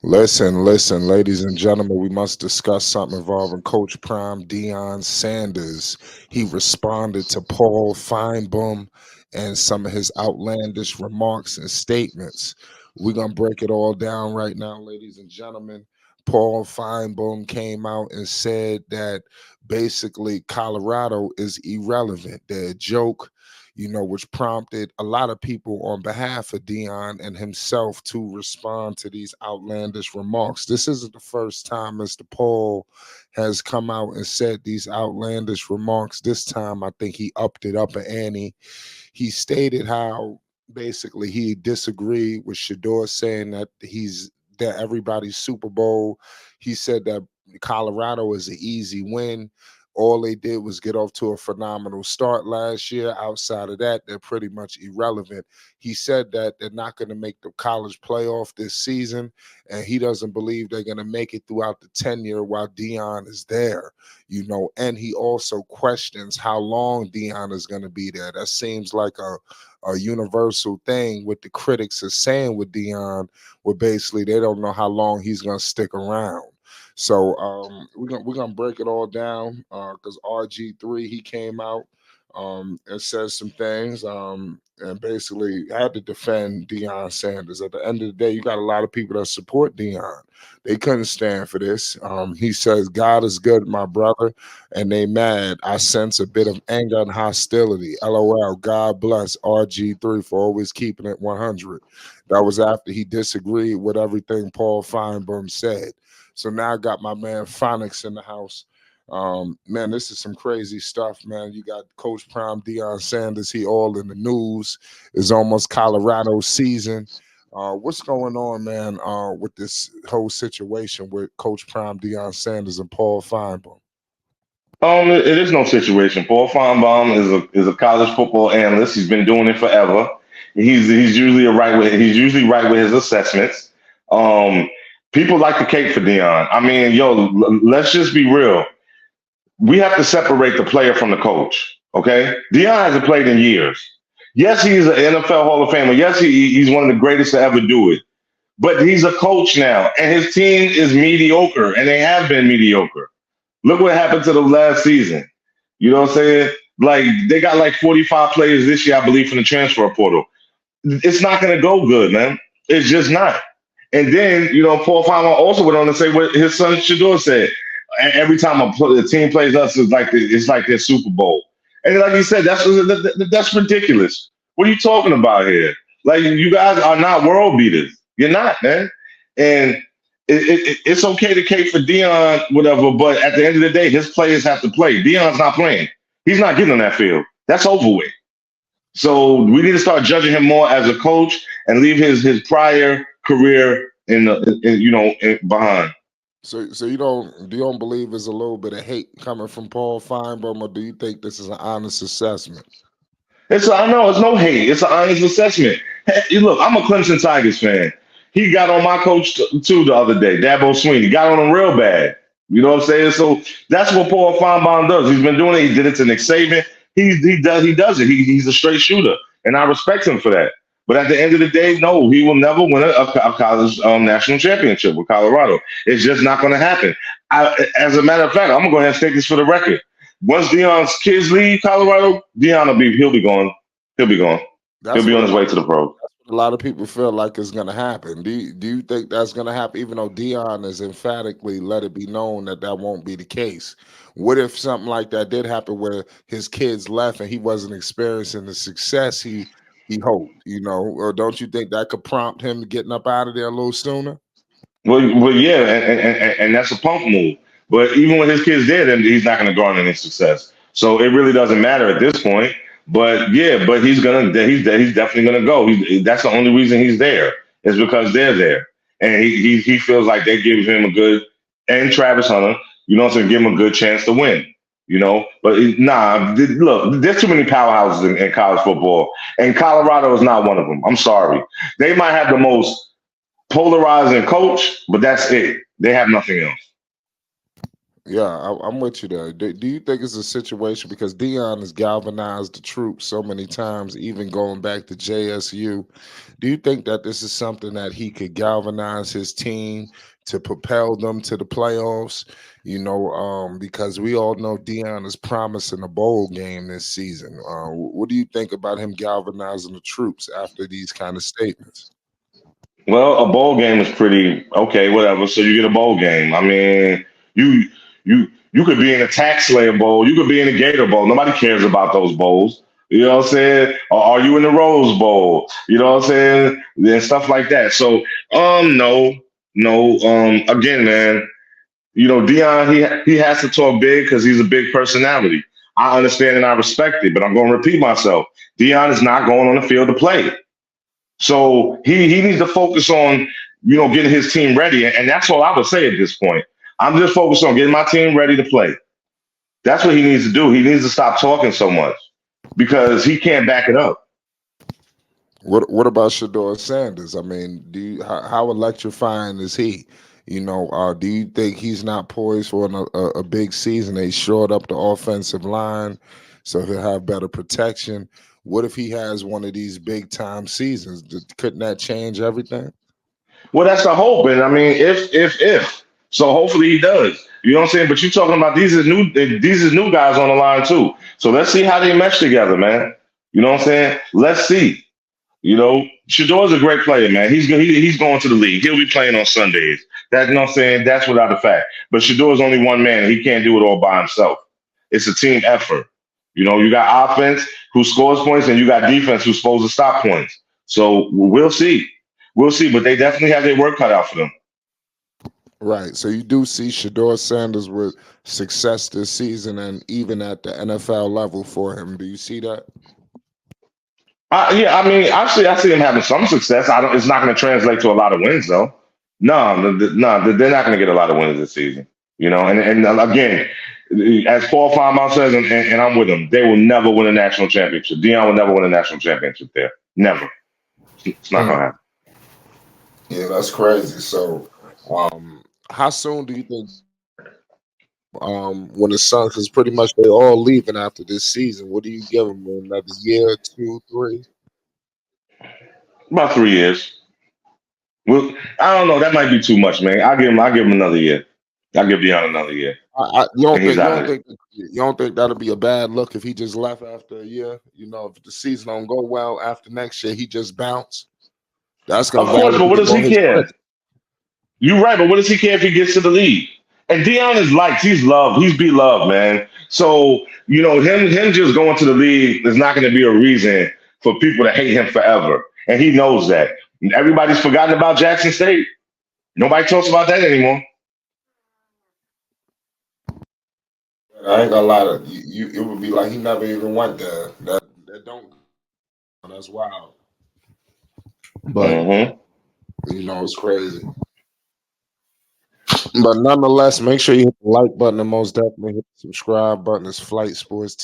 Listen, ladies and gentlemen, we must discuss something involving Coach Prime Deion Sanders. He responded to Paul Finebaum and some of his outlandish remarks and statements. We're going to break it all down right now, ladies and gentlemen. Paul Finebaum came out and said that basically Colorado is irrelevant. They're a joke, which prompted a lot of people on behalf of Dion and himself to respond to these outlandish remarks. This isn't the first time Mr. Paul has come out and said these outlandish remarks. This time, I think he upped it up an ante. He stated how basically he disagreed with Shador saying that everybody's Super Bowl. He said that Colorado is an easy win. All they did was get off to a phenomenal start last year. Outside of that, they're pretty much irrelevant. He said that they're not going to make the college playoff this season, and he doesn't believe they're going to make it throughout the tenure while Dion is there. And he also questions how long Dion is going to be there. That seems like a universal thing what the critics are saying with Dion, where basically they don't know how long he's going to stick around. So we're gonna break it all down because RG3 he came out and said some things and basically had to defend Deion Sanders. At the end of the day, you got a lot of people that support Deion. They couldn't stand for this. He says, "God is good, my brother," and they mad. I sense a bit of anger and hostility. LOL. God bless RG3 for always keeping it 100. That was after he disagreed with everything Paul Feinbaum said. So now I got my man Phonics in the house. Man, this is some crazy stuff, man. You got Coach Prime Deion Sanders. He all in the news. It's almost Colorado season. What's going on, man, with this whole situation with Coach Prime Deion Sanders and Paul Feinbaum? It is no situation. Paul Finebaum is a college football analyst. He's been doing it forever. He's usually right with his assessments. Um, People like to cape for Dion. I mean, let's just be real. We have to separate the player from the coach. Okay, Dion hasn't played in years. Yes, he's an NFL Hall of Famer. Yes, he's one of the greatest to ever do it. But he's a coach now, and his team is mediocre, and they have been mediocre. Look what happened to the last season. You know what I'm saying? Like they got like 45 players this year, I believe, from the transfer portal. It's not going to go good, man. It's just not. And then, Paul Farmer also went on to say what his son Shador said. Every time the team plays us, it's like their Super Bowl. And like he said, that's ridiculous. What are you talking about here? Like you guys are not world beaters. You're not, man. And it's okay to cape for Dion, whatever. But at the end of the day, his players have to play. Dion's not playing. He's not getting on that field. That's over with. So we need to start judging him more as a coach and leave his prior career behind. So you don't believe there's a little bit of hate coming from Paul Feinbaum, or do you think this is an honest assessment? I know it's no hate. It's an honest assessment. Hey, look, I'm a Clemson Tigers fan. He got on my coach too the other day, Dabo Sweeney. Got on him real bad. You know what I'm saying? So that's what Paul Feinbaum does. He's been doing it. He did it to Nick Saban. He does it. He's a straight shooter, and I respect him for that. But at the end of the day, no, he will never win a college national championship with Colorado. It's just not going to happen. As a matter of fact, I'm gonna go ahead and state this for the record. Once Deion's kids leave Colorado, he'll be gone. He'll be gone. He'll That's be what on his way to the pros. a lot of people feel like it's going to happen. Do you think that's going to happen? Even though Dion has emphatically let it be known that that won't be the case. What if something like that did happen, where his kids left and he wasn't experiencing the success he hoped? Or don't you think that could prompt him getting up out of there a little sooner? Well, yeah, and that's a punk move. But even with his kids there, then he's not going to garner any success. So it really doesn't matter at this point. But yeah, but he's definitely gonna go. That's the only reason he's there is because they're there, and he feels like they give him a good, and Travis Hunter, to give him a good chance to win. But look, there's too many powerhouses in college football, and Colorado is not one of them. I'm sorry. They might have the most polarizing coach, but that's it. They have nothing else. Yeah, I'm with you there. Do you think it's a situation because Dion has galvanized the troops so many times, even going back to JSU? Do you think that this is something that he could galvanize his team to propel them to the playoffs? Because we all know Dion is promising a bowl game this season. What do you think about him galvanizing the troops after these kind of statements? Well, a bowl game is pretty okay, whatever. So you get a bowl game. I mean, you you could be in a tax slayer bowl, you could be in a Gator Bowl. Nobody cares about those bowls. You know what I'm saying? Or are you in the Rose Bowl? You know what I'm saying? And stuff like that. So, no, no. Again, man, Dion, he has to talk big because he's a big personality. I understand and I respect it, but I'm going to repeat myself. Dion is not going on the field to play. So he needs to focus on, getting his team ready. And that's all I would say at this point. I'm just focused on getting my team ready to play. That's what he needs to do. He needs to stop talking so much because he can't back it up. What about Shador Sanders? I mean, how electrifying is he? Do you think he's not poised for a big season? They shored up the offensive line, so he'll have better protection. What if he has one of these big time seasons? Couldn't that change everything? Well, that's the hope. And I mean, if. So hopefully he does. You know what I'm saying? But you're talking about these is new guys on the line too. So let's see how they mesh together, man. You know what I'm saying? Let's see. Shador's a great player, man. He's going to the league. He'll be playing on Sundays. You know what I'm saying? That's without a fact. But Shador's only one man. He can't do it all by himself. It's a team effort. You got offense who scores points, and you got defense who's supposed to stop points. So we'll see. We'll see. But they definitely have their work cut out for them. Right. So you do see Shador Sanders with success this season and even at the NFL level for him. Do you see that? Yeah, I mean, I see him having some success. I don't. It's not going to translate to a lot of wins, though. No, no, they're not going to get a lot of wins this season. And again, as Paul Finebaum says, and I'm with him, they will never win a national championship. Deion will never win a national championship there. Never. It's not going to Mm. happen. Yeah, that's crazy. So, how soon do you think when the Suns, because pretty much they all leaving after this season, what do you give them? Another year, two, three? About 3 years. Well, I don't know. That might be too much, man. I'll give him another year. I'll give Deion another year, You and don't he's think out of it. you don't think that'll be a bad look if he just left after a year? If the season don't go well after next year, he just bounce. That's Of gonna course, but what validate does more he his care? credit. You're right, but what does he care if he gets to the league? And Dion is liked. He's loved. He's beloved, man. So him just going to the league is not going to be a reason for people to hate him forever, and he knows that. Everybody's forgotten about Jackson State. Nobody talks about that anymore. I ain't gonna lie to you. It would be like he never even went there. That don't. That's wild. But Hmm. it's crazy. But nonetheless, make sure you hit the like button and most definitely hit the subscribe button. It's Flight Sports